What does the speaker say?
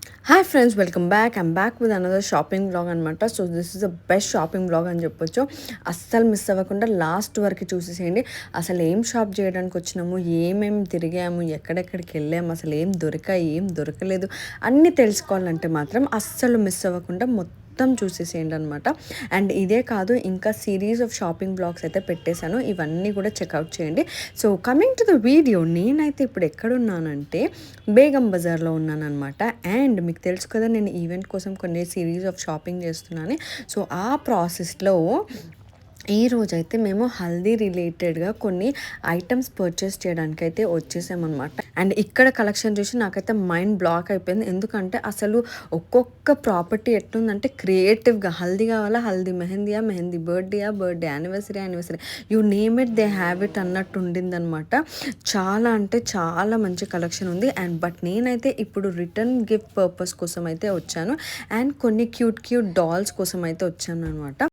Hi friends, welcome back. I'm back with another shopping blog అనమాట. So this is the best shopping blog అని చెప్పొచ్చు. అస్సలు miss అవ్వకుండా last వరకు చూసేసేయండి. అసలు ఏం షాప్ చేయడానికి వచ్చినాము, ఏమేమి తిరిగాము, ఎక్కడెక్కడికి వెళ్ళాము, అసలు ఏం దొరికాయి, ఏం దొరకలేదు అన్నీ తెలుసుకోవాలంటే మాత్రం అస్సలు మిస్ అవ్వకుండా మొత్తం చూసేసేయండి అనమాట. అండ్ ఇదే కాదు, ఇంకా సిరీస్ ఆఫ్ షాపింగ్ బ్లాగ్స్ అయితే పెట్టేశాను. ఇవన్నీ కూడా చెక్అవుట్ చేయండి. So coming to the video, నేనైతే ఇప్పుడు ఎక్కడున్నానంటే బేగం బజార్లో ఉన్నానన్నమాట. అండ్ మీకు తెలుసు కదా, నేను ఈవెంట్ కోసం కొన్ని సిరీస్ ఆఫ్ షాపింగ్ చేస్తున్నాను. సో ఆ ప్రాసెస్లో ఈ రోజైతే మేము హల్దీ రిలేటెడ్గా కొన్ని ఐటమ్స్ పర్చేస్ చేయడానికి అయితే వచ్చేసామన్నమాట. అండ్ ఇక్కడ కలెక్షన్ చూసి నాకైతే మైండ్ బ్లాక్ అయిపోయింది. ఎందుకంటే అసలు ఒక్కొక్క ప్రాపర్టీ ఎట్లుందంటే క్రియేటివ్గా, హల్దీ కావాలా హల్దీ, మెహందీయా మెహందీ, బర్త్డేయా birthday, anniversary, you name it they have it అన్నట్టు ఉండిందనమాట. చాలా అంటే చాలా మంచి కలెక్షన్ ఉంది. అండ్ బట్ నేనైతే ఇప్పుడు రిటర్న్ గిఫ్ట్ పర్పస్ కోసం అయితే వచ్చాను. అండ్ కొన్ని క్యూట్ డాల్స్ కోసం అయితే వచ్చాను అనమాట.